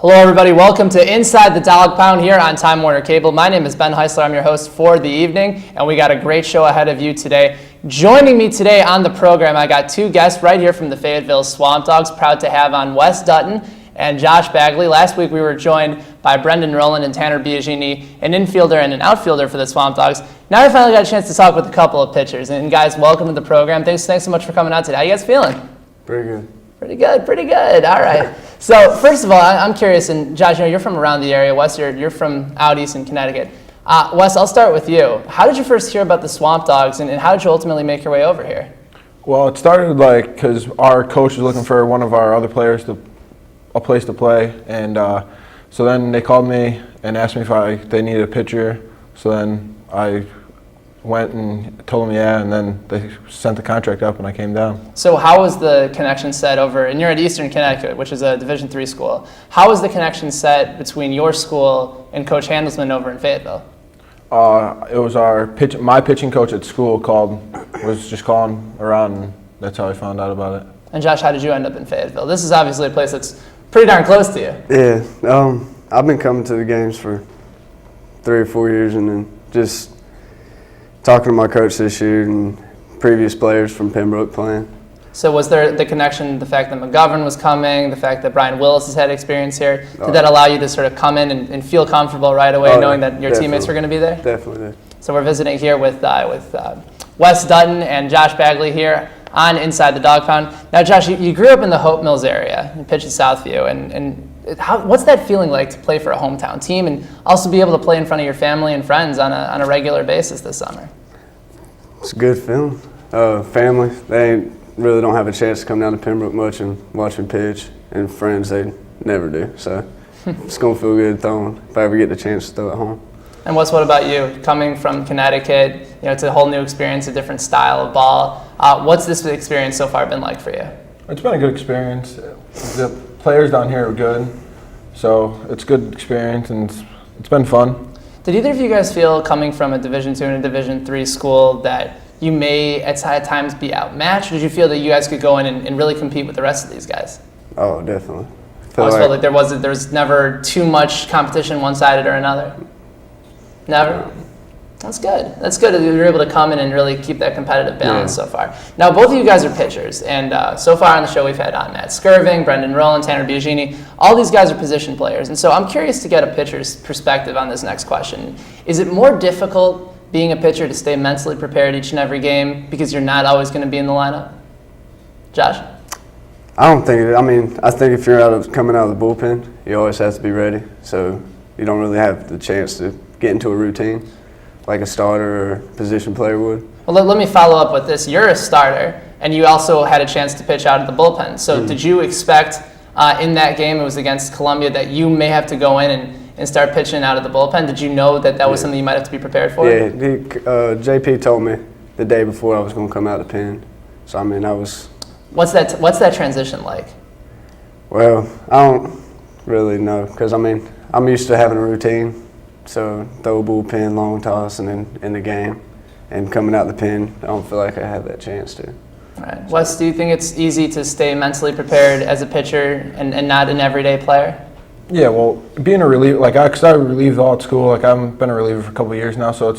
Hello everybody, welcome to Inside the Dog Pound here on Time Warner Cable. My name is Ben Heisler, I'm your host for the evening, and we got a great show ahead of you today. Joining me today on the program, I got two guests right here from the Fayetteville SwampDogs. Proud to have on Wes Dutton and Josh Bagley. Last week we were joined by Brendan Rowland and Tanner Biagini, an infielder and an outfielder for the SwampDogs. Now I finally got a chance to talk with a couple of pitchers. And guys, welcome to the program. Thanks so much for coming out today. How you guys feeling? Pretty good. Pretty good. All right. So first of all, I'm curious, and Josh, you're from around the area. Wes, you're from out east in Connecticut. Wes, I'll start with you. How did you first hear about the SwampDogs, and how did you ultimately make your way over here? Well, it started because our coach was looking for one of our other players a place to play, and so then they called me and asked me if they needed a pitcher. So then I went and told them yeah, and then they sent the contract up and I came down. So how was the connection set over, and you're at Eastern Connecticut, which is a Division III school. How was the connection set between your school and Coach Handelsman over in Fayetteville? It was my pitching coach at school was just calling around, and that's how I found out about it. And Josh, how did you end up in Fayetteville? This is obviously a place that's pretty darn close to you. Yeah, I've been coming to the games for 3 or 4 years, and then just talking to my coach this year and previous players from Pembroke playing. So was there the connection, the fact that McGovern was coming, the fact that Brian Willis has had experience here, did that allow you to sort of come in and feel comfortable right away knowing that your teammates were going to be there? Definitely. So we're visiting here with Wes Dutton and Josh Bagley here on Inside the Dog Pound. Now, Josh, you grew up in the Hope Mills area. You pitched at Southview. And what's that feeling like to play for a hometown team and also be able to play in front of your family and friends on a regular basis this summer? It's a good feeling. Family, they really don't have a chance to come down to Pembroke much and watch me pitch. And friends, they never do. So it's going to feel good throwing if I ever get the chance to throw at home. And what about you? Coming from Connecticut, it's a whole new experience, a different style of ball. What's this experience so far been like for you? It's been a good experience. The players down here are good, so it's a good experience, and it's been fun. Did either of you guys feel, coming from a Division II and a Division III school, that you may at times be outmatched? Or did you feel that you guys could go in and really compete with the rest of these guys? Oh, definitely. I always felt like there was never too much competition one-sided or another. Never? That's good. That's good that you were able to come in and really keep that competitive balance so far. Now, both of you guys are pitchers, and so far on the show we've had on Matt Skirving, Brendan Rowland, Tanner Biagini. All these guys are position players, and so I'm curious to get a pitcher's perspective on this next question. Is it more difficult being a pitcher to stay mentally prepared each and every game because you're not always going to be in the lineup? Josh? I don't think I think if you're coming out of the bullpen, you always have to be ready. So you don't really have the chance to get into a routine like a starter or position player would. Well, let me follow up with this. You're a starter, and you also had a chance to pitch out of the bullpen. So did you expect in that game, it was against Columbia, that you may have to go in and start pitching out of the bullpen? Did you know that was something you might have to be prepared for? Yeah, JP told me the day before I was going to come out of the pen. So, I was... What's that transition like? Well, I don't really know because, I'm used to having a routine. So throw a bullpen, long toss, and then in the game. And coming out the pen, I don't feel like I have that chance to. All right. Wes, do you think it's easy to stay mentally prepared as a pitcher and not an everyday player? Yeah, well, being a reliever, because I relieved all at school, I've been a reliever for a couple of years now, so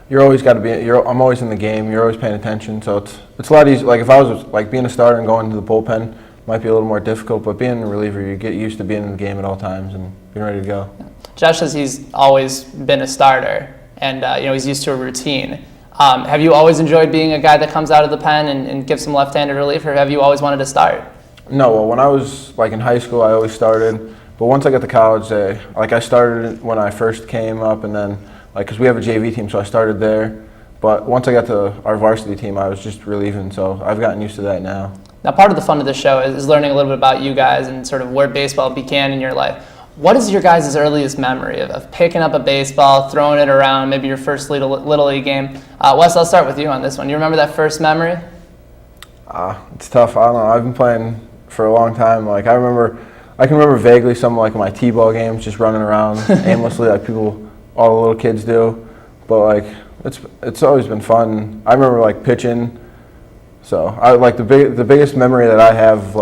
you're always got to be. I'm always in the game. You're always paying attention, so it's a lot easier. Like if I was being a starter and going to the bullpen, might be a little more difficult, but being a reliever, you get used to being in the game at all times and being ready to go. Josh says he's always been a starter, and he's used to a routine. Have you always enjoyed being a guy that comes out of the pen and gives some left-handed relief, or have you always wanted to start? No, well, when I was in high school, I always started. But once I got to college, I started when I first came up, and then because we have a JV team, so I started there. But once I got to our varsity team, I was just relieving, so I've gotten used to that now. Now, part of the fun of the show is learning a little bit about you guys and sort of where baseball began in your life. What is your guys' earliest memory of picking up a baseball, throwing it around, maybe your first Little League game? Wes, I'll start with you on this one. You remember that first memory? It's tough. I don't know. I've been playing for a long time. I can remember vaguely some of my T-ball games, just running around aimlessly like all the little kids do. But it's always been fun. I remember pitching. So the biggest memory that I have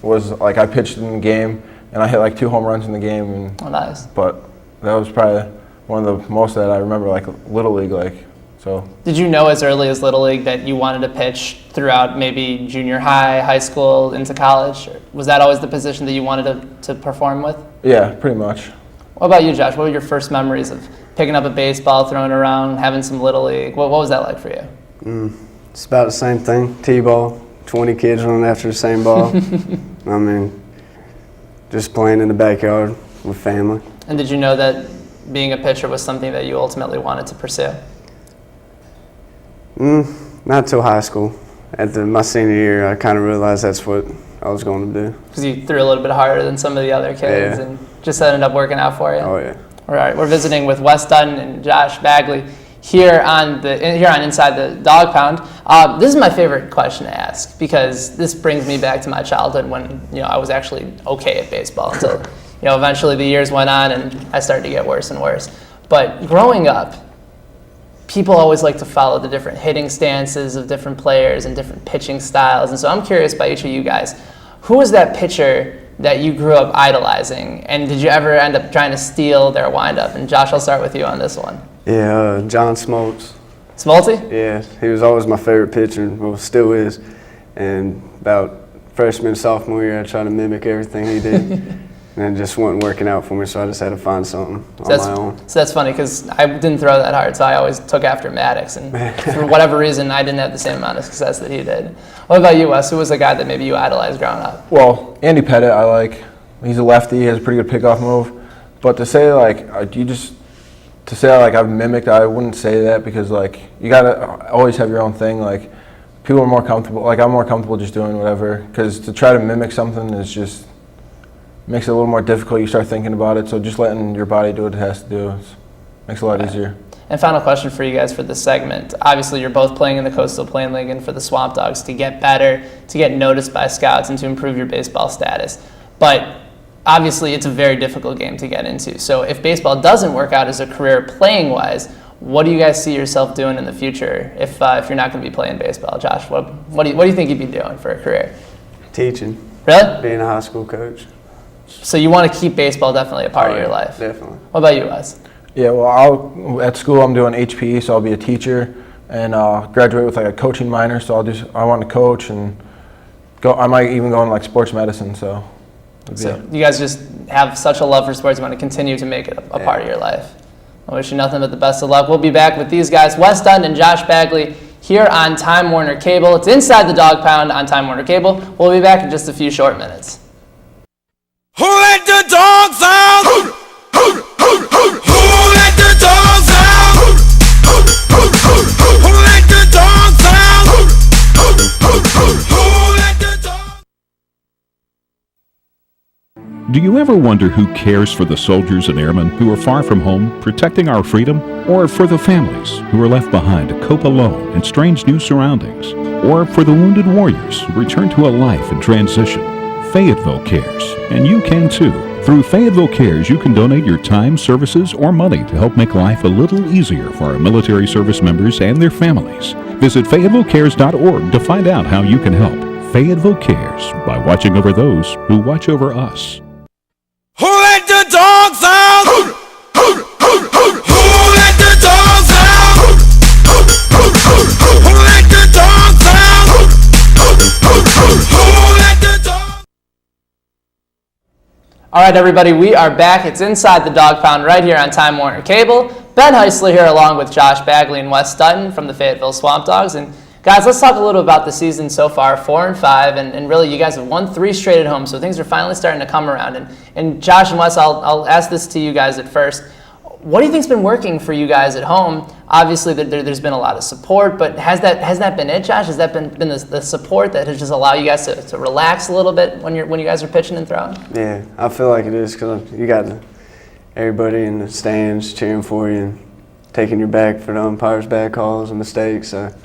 was I pitched in the game. and I hit like 2 home runs in the game. And, Oh, nice. but that was probably one of the most that I remember, like Little League, like, so. Did you know as early as Little League that you wanted to pitch throughout maybe junior high, high school, into college? Or was that always the position that you wanted to perform with? Yeah, pretty much. What about you, Josh? What were your first memories of picking up a baseball, throwing it around, having some Little League? What was that like for you? It's about the same thing. T-ball, 20 kids running after the same ball. I mean, just playing in the backyard with family. And did you know that being a pitcher was something that you ultimately wanted to pursue? Not till high school. My senior year, I kind of realized that's what I was going to do. Because you threw a little bit harder than some of the other kids, Yeah. and just ended up working out for you. Oh, yeah. All right, we're visiting with Wes Dutton and Josh Bagley here on Inside the Dog Pound. This is my favorite question to ask because this brings me back to my childhood when I was actually okay at baseball until eventually the years went on and I started to get worse and worse. But growing up, people always like to follow the different hitting stances of different players and different pitching styles, and so I'm curious by each of you guys, who was that pitcher that you grew up idolizing, and did you ever end up trying to steal their windup? And Josh, I'll start with you on this one. Yeah, John Smoltz. Smolty? Yeah, he was always my favorite pitcher, well, still is. And about freshman, sophomore year, I tried to mimic everything he did. And it just wasn't working out for me, so I just had to find something on my own. So that's funny, because I didn't throw that hard, so I always took after Maddox, and for whatever reason, I didn't have the same amount of success that he did. What about you, Wes? Who was the guy that maybe you idolized growing up? Well, Andy Pettit, I like. He's a lefty. He has a pretty good pickoff move. But to say I've mimicked, I wouldn't say that because like you gotta always have your own thing. Like people are more comfortable. Like I'm more comfortable just doing whatever. Because to try to mimic something is just makes it a little more difficult. You start thinking about it. So just letting your body do what it has to do makes it a lot easier. And final question for you guys for this segment. Obviously, you're both playing in the Coastal Plain League and for the SwampDogs to get better, to get noticed by scouts, and to improve your baseball status. But obviously, it's a very difficult game to get into. So if baseball doesn't work out as a career playing-wise, what do you guys see yourself doing in the future if you're not going to be playing baseball? Josh, what do you think you'd be doing for a career? Teaching. Really? Being a high school coach. So you want to keep baseball definitely a part of your life? Definitely. What about you, Wes? Yeah, well, at school I'm doing HPE, so I'll be a teacher and graduate with like a coaching minor. So I want to coach and go. I might even go into like sports medicine. So you guys just have such a love for sports. You want to continue to make it a part of your life. I wish you nothing but the best of luck. We'll be back with these guys, Wes Dutton and Josh Bagley, here on Time Warner Cable. It's Inside the Dog Pound on Time Warner Cable. We'll be back in just a few short minutes. Who let the dogs out? Who let the dogs out? Who let the dogs out? Who let the dogs? Do you ever wonder who cares for the soldiers and airmen who are far from home, protecting our freedom? Or for the families who are left behind to cope alone in strange new surroundings? Or for the wounded warriors who return to a life in transition? Fayetteville cares, and you can too. Through Fayetteville Cares, you can donate your time, services, or money to help make life a little easier for our military service members and their families. Visit FayettevilleCares.org to find out how you can help. Fayetteville Cares, by watching over those who watch over us. Who let the dogs out? Who let the dogs out? Who let the dogs out? Who let the dogs? All right, everybody, we are back. It's Inside the Dog Pound right here on Time Warner Cable. Ben Heisler here along with Josh Bagley and Wes Dutton from the Fayetteville SwampDogs. And guys, let's talk a little about the season so far, 4-5, and really you guys have won 3 straight at home, so things are finally starting to come around. And Josh and Wes, I'll ask this to you guys at first. What do you think's been working for you guys at home? Obviously, there's been a lot of support, but has that been it, Josh? Has that been the support that has just allowed you guys to relax a little bit when you guys are pitching and throwing? Yeah, I feel like it is because you got everybody in the stands cheering for you and taking your back for the umpires' bad calls and mistakes. So